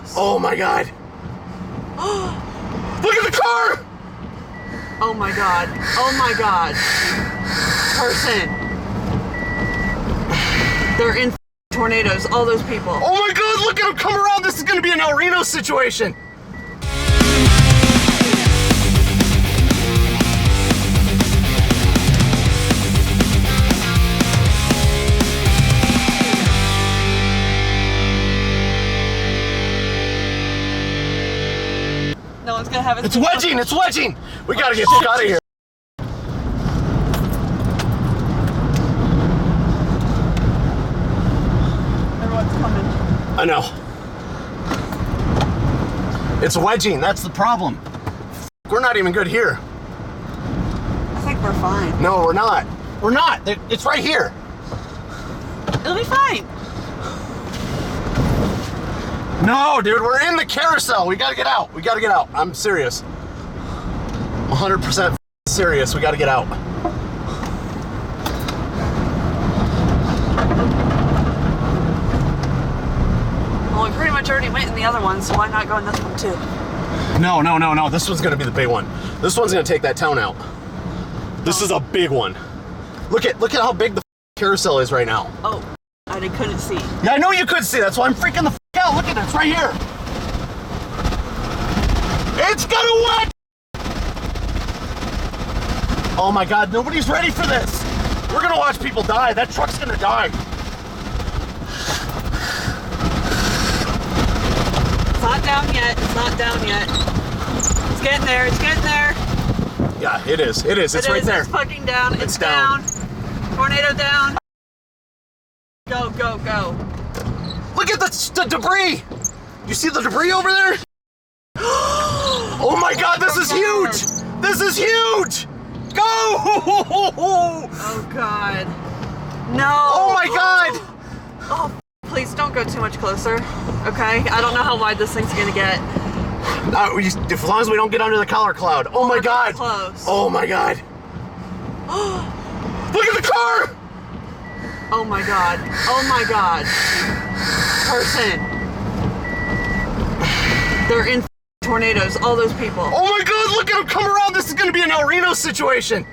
tornadoes. Oh my God. Look at the car! Oh my God. Oh my God. Person. They're in tornadoes, all those people. Oh my God, look at them come around. This is gonna be an El Reno situation. No one's gonna have it. It's wedging, it's wedging. We gotta get out of here. Everyone's coming. I know. It's wedging, that's the problem. We're not even good here. I think we're fine. No, we're not. We're not. It's right here. It'll be fine. No, dude, we're in the carousel. We gotta get out. We gotta get out. I'm serious. 100% serious. We gotta get out. Well, we pretty much already went in the other one, so why not go in this one too? No, no, no, no. This one's gonna be the big one. This one's gonna take that town out. This is a big one. Look at how big the carousel is right now. Oh, I couldn't see. Yeah, I know you could see. That's why I'm freaking the out. Look at it. It's right here. It's gonna wet. Oh my God, nobody's ready for this. We're gonna watch people die. That truck's gonna die. It's not down yet. It's not down yet. It's getting there. It's getting there. Yeah, it is. It is. It's right there. It's fucking down. It's down. Tornado down. Go, go, go. Look at the debris. You see the debris over there? Oh my God, this is huge. This is huge. Go. Oh God. No. Oh my God. Oh, please don't go too much closer. Okay? I don't know how wide this thing's gonna get. As long as we don't get under the collar cloud. Oh my God. Close. Oh my God. Look at the car. Oh my God. Oh my God. Person. They're in tornadoes, all those people. Oh my God, look at them come around. This is gonna be an El Reno situation.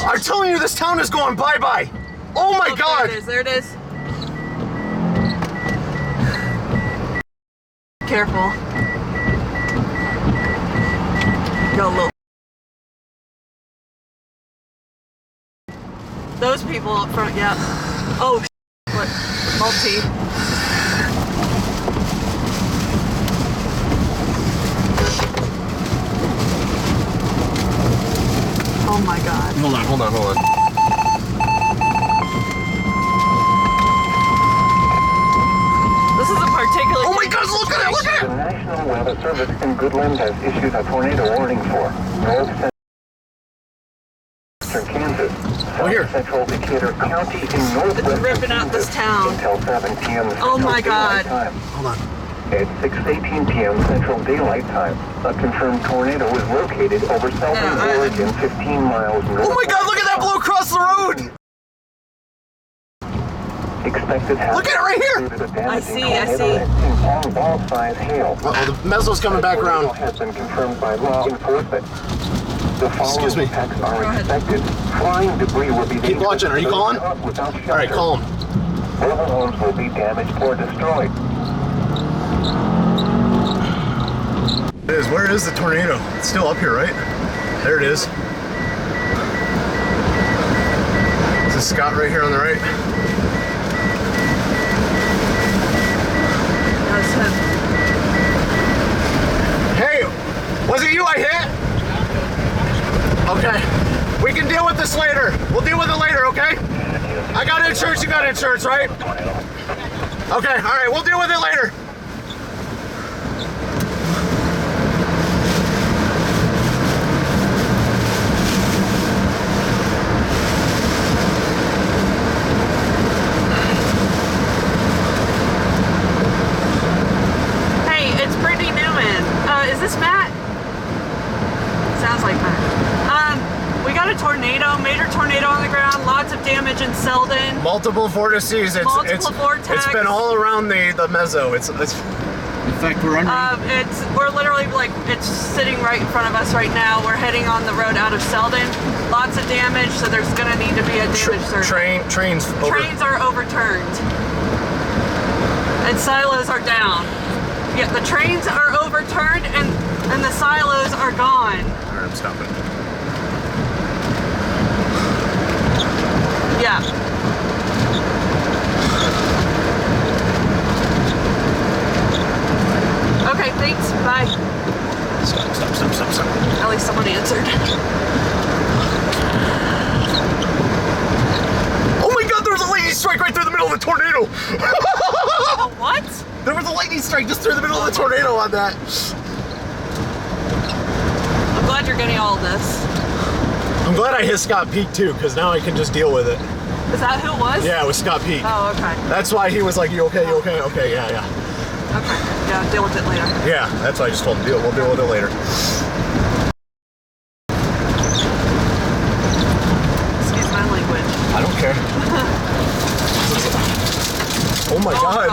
I'm telling you, this town is going bye-bye. Oh my God. There it is, there it is. Careful. Go, little. Those people up front, yeah. Oh, what? Multi. Oh my God. Hold on, hold on, hold on. This is a particularly... Oh my God, look at it, look at it! The National Weather Service in Goodland has issued a tornado warning for North Central Kansas, South Central Decatur County in northwest. It's ripping out this town. Until 7 p.m. Oh my God. Time. Hold on. At 6:18 p.m. Central Daylight Time, a confirmed tornado is located over Selden, Oregon, 15 miles north. Oh my God, look at that blow across the road! Expected hazard. Look at it right here! I see. On ball-size hail. Uh-oh, the mezzo's coming back around. Has been confirmed by law enforcement. The Excuse me. following attacks are expected. Flying debris will be Keep watching. Are you calling? All right, call him. Mobile homes will be damaged or destroyed. Where is the tornado? It's still up here, right? There it is. This is Scott right here on the right. That's him. Hey, was it you I hit? Okay. We can deal with this later. We'll deal with it later, okay? I got insurance, you got insurance, right? Okay, all right, we'll deal with it later. Is this Matt? Sounds like Matt. We got a tornado tornado, major tornado on the ground, lots of damage in Selden. Multiple vortices. Multiple vortex. It's been all around the mezzo. It's in fact, we're under. We're literally like, it's sitting right in front of us right now. We're heading on the road out of Selden. Lots of damage, so there's gonna need to be a damage survey. Trains are overturned. And silos are down. Yeah, the trains are overturned and the silos are gone. All right, I'm stopping. Yeah. Okay, thanks. Bye. Stop. At least someone answered. Oh my God, there was a lightning strike right through the middle of the tornado. What? There was a lightning strike just through the middle of the tornado on that. I'm glad you're getting all of this. I'm glad I hit Scott Peak too, because now I can just deal with it. Is that who it was? Yeah, it was Scott Peak. Oh, okay. That's why he was like, you okay, you okay? Okay, yeah. Okay, yeah, deal with it later. Yeah, that's why I just told him, we'll deal with it later. Excuse my language. I don't care. Oh my God.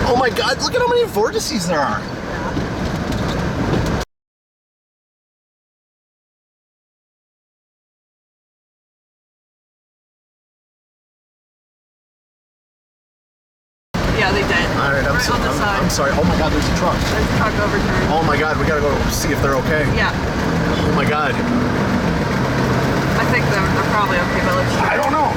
Oh my God, look at how many vortices there are. Yeah, they did. All right, on the side. I'm sorry. Oh my God, there's a truck. There's a truck overturned. Oh my God, we gotta go see if they're okay. Yeah. Oh my God. I think they're probably okay, but let's check. I don't know.